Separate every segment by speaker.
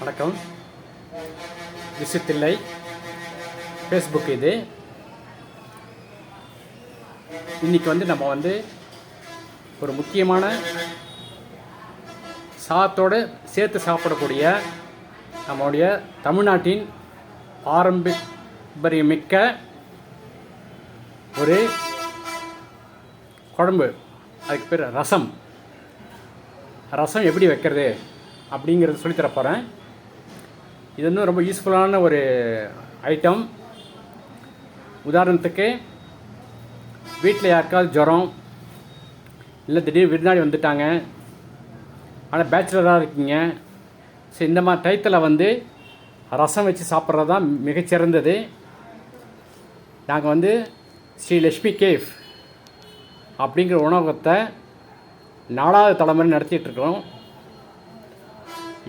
Speaker 1: வணக்கம். விசித்தில்லை ஃபேஸ்புக் இது. இன்றைக்கி நம்ம ஒரு முக்கியமான சாதத்தோடு சேர்த்து சாப்பிடக்கூடிய நம்மளுடைய தமிழ்நாட்டின் பாரம்பரியமிக்க ஒரு குழம்பு, அதுக்கு பேர் ரசம். ரசம் எப்படி வைக்கிறது அப்படிங்கிறது சொல்லித்தர போகிறேன். இது இன்னும் ரொம்ப யூஸ்ஃபுல்லான ஒரு ஐட்டம். உதாரணத்துக்கு வீட்டில் யாருக்காவது ஜுரம் இல்லை திடீர்னு விருந்தாடி வந்துட்டாங்க, ஆனால் பேச்சுலராக இருக்கீங்க. ஸோ இந்த மாதிரி டயத்தில் ரசம் வச்சு சாப்பிட்றது தான் மிகச்சிறந்தது. நாங்கள் ஸ்ரீ லக்ஷ்மி கேஃப் அப்படிங்கிற உணவகத்தை 4வது தலைமுறை நடத்திட்டுருக்கோம்.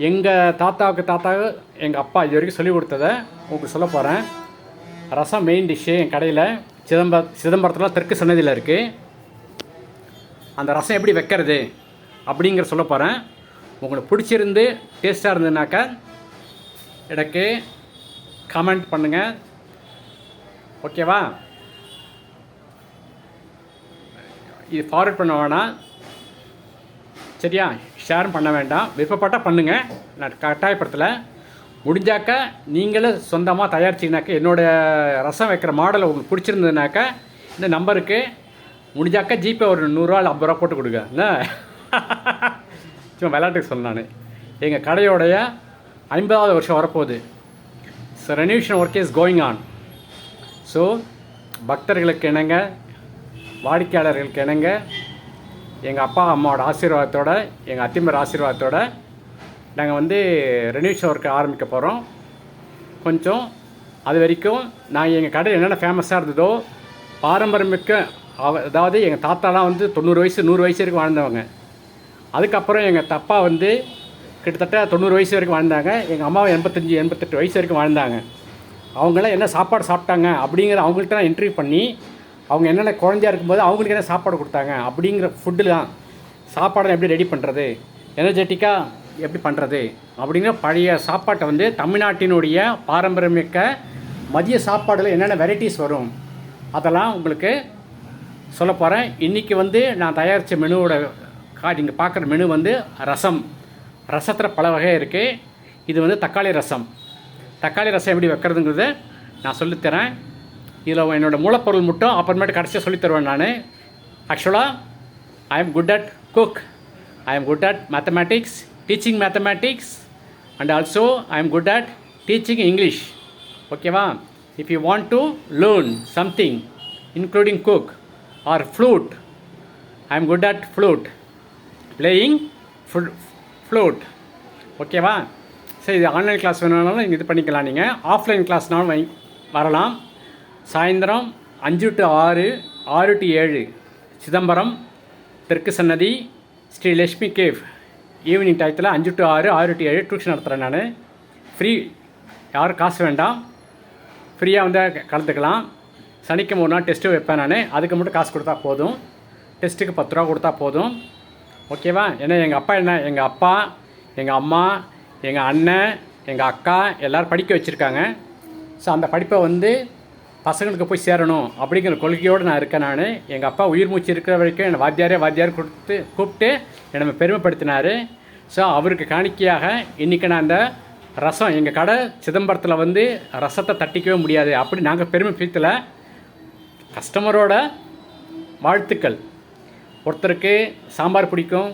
Speaker 1: எங்கள் தாத்தாவுக்கு எங்கள் அப்பா இது வரைக்கும் சொல்லிக் கொடுத்ததை உங்களுக்கு சொல்ல போகிறேன். ரசம் மெயின் டிஷ்ஷு என் கடையில் சிதம்பரத்தில் தெற்கு சன்னதியில் இருக்குது. அந்த ரசம் எப்படி வைக்கிறது அப்படிங்கிற சொல்ல போகிறேன். உங்களுக்கு பிடிச்சிருந்து டேஸ்ட்டாக இருந்ததுனாக்கா எனக்கு கமெண்ட் பண்ணுங்கள், ஓகேவா? இது ஃபார்வர்ட் பண்ண வேணாம், சரியா? ஷேரும் பண்ண வேண்டாம். விருப்பப்பட்டால் பண்ணுங்கள், நான் கட்டாயப்படுத்தலை. முடிஞ்சாக்க நீங்களும் சொந்தமாக தயாரிச்சிங்கனாக்கா, என்னோடய ரசம் வைக்கிற மாடலை உங்களுக்கு பிடிச்சிருந்ததுனாக்கா இந்த நம்பருக்கு முடிஞ்சாக்கா ஜிபே ஒரு 100 ரூபா 50 ரூபா போட்டு கொடுங்க. என்ன சும்மா விளையாட்டுக்கு சொன்னேன் நான். எங்கள் கடையோடைய 50வது வருஷம் வரப்போகுது. So renovation work is going on. So பக்தர்களுக்கு இணங்க, வாடிக்கையாளர்களுக்கு இணங்க, எங்கள் அப்பா அம்மாவோட ஆசீர்வாதத்தோட, எங்கள் அத்திமர் ஆசீர்வாதத்தோட நாங்கள் ரெனியூஷன் ஒர்க்கு ஆரம்பிக்க போகிறோம். கொஞ்சம் அது வரைக்கும் நான் எங்கள் கடை என்னென்ன ஃபேமஸாக இருந்ததோ பாரம்பரியமிக்க, அதாவது எங்கள் தாத்தாலாம் 90 வயசு 100 வயசு வரைக்கும் வாழ்ந்தவங்க. அதுக்கப்புறம் எங்கள் தப்பா கிட்டத்தட்ட 90 வயசு வரைக்கும் வாழ்ந்தாங்க. எங்கள் அம்மாவை 85 88 வயசு வரைக்கும் வாழ்ந்தாங்க. அவங்களாம் என்ன சாப்பாடு சாப்பிட்டாங்க அப்படிங்கிற அவங்கள்ட்ட நான் இன்டர்வியூ பண்ணி, அவங்க என்னென்ன குழந்தையா இருக்கும்போது அவங்களுக்கு என்ன சாப்பாடு கொடுத்தாங்க அப்படிங்கிற ஃபுட்டு தான், சாப்பாடை எப்படி ரெடி பண்ணுறது, எனர்ஜெட்டிக்காக எப்படி பண்ணுறது அப்படிங்கிற பழைய சாப்பாட்டை தமிழ்நாட்டினுடைய பாரம்பரியமிக்க மதிய சாப்பாடில் என்னென்ன வெரைட்டிஸ் வரும் அதெல்லாம் உங்களுக்கு சொல்ல போகிறேன். இன்றைக்கி நான் தயாரித்த மெனுவோட நீங்கள் பார்க்குற மெனு ரசம். ரசத்தில் பல வகை இருக்குது. இது தக்காளி ரசம். தக்காளி ரசம் எப்படி வைக்கிறதுங்கிறத நான் சொல்லித்தரேன். இதில் என்னோடய மூலப்பொருள் மட்டும் அப்புறமேட்டு கடைசியாக சொல்லித்தருவேன் நான். ஆக்சுவலாக I am good at cook, I am good at mathematics, teaching mathematics, and also I am good at teaching English, ஓகேவா? If you want to learn something including cook or flute, I am good at flute, playing flute, ஓகேவா? சரி, இது online class வேணுனாலும் நீங்கள் இது பண்ணிக்கலாம். நீங்கள் offline கிளாஸ்னாலும் வரலாம். சாயந்தரம் 5 to 6, 6 to 7 சிதம்பரம் தெற்கு சன்னதி ஸ்ரீ லக்ஷ்மி கேஃப். ஈவினிங் டயத்தில் 5 to 6, 6 to 7 டியூஷன் நடத்துகிறேன் நான். ஃப்ரீ, யாரும் காசு வேண்டாம், ஃப்ரீயாக கலந்துக்கலாம். சனிக்கிழமை ஒரு நாள் டெஸ்ட்டு வைப்பேன் நான். அதுக்கு மட்டும் காசு கொடுத்தா போதும். டெஸ்ட்டுக்கு 10 ரூபா கொடுத்தா போதும், ஓகேவா? ஏன்னா எங்கள் அப்பா எங்கள் அப்பா, எங்கள் அம்மா, எங்கள் அண்ணன், எங்கள் அக்கா எல்லோரும் படிக்க வச்சுருக்காங்க. ஸோ அந்த படிப்பை பசங்களுக்கு போய் சேரணும் அப்படிங்கிற கொள்கையோடு நான் இருக்கேன் நான். எங்கள் அப்பா உயிர் மூச்சு இருக்கிற வரைக்கும் என்னை வாத்தியார் கூப்பிட்டு என்னை பெருமைப்படுத்தினார். ஸோ அவருக்கு காணிக்கையாக இன்றைக்கி நான் அந்த ரசம், எங்கள் கடை சிதம்பரத்தில் ரசத்தை தட்டிக்கவே முடியாது அப்படி நாங்கள் பெருமை பீத்தல. கஸ்டமரோட வாழ்த்துக்கள். ஒருத்தருக்கு சாம்பார் பிடிக்கும்,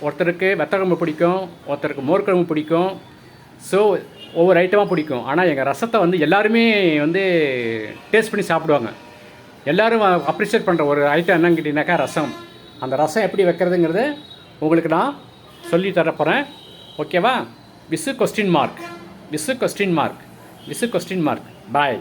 Speaker 1: ஒருத்தருக்கு வெத்தக்குழம்பு பிடிக்கும், ஒருத்தருக்கு மோர்க்குழம்பு பிடிக்கும். ஸோ ஒவ்வொரு ஐட்டமாக பிடிக்கும். ஆனால் எங்கள் ரசத்தை எல்லாருமே டேஸ்ட் பண்ணி சாப்பிடுவாங்க. எல்லோரும் அப்ரிஷியேட் பண்ணுற ஒரு ஐட்டம் என்னன்னு கேட்டிங்கனாக்கா ரசம். அந்த ரசம் எப்படி வைக்கிறதுங்கிறது உங்களுக்கு நான் சொல்லி தரப்போகிறேன், ஓகேவா? விசு கொஸ்டின் மார்க், விசு கொஸ்டின் மார்க், விசு கொஸ்டின் மார்க். பாய்.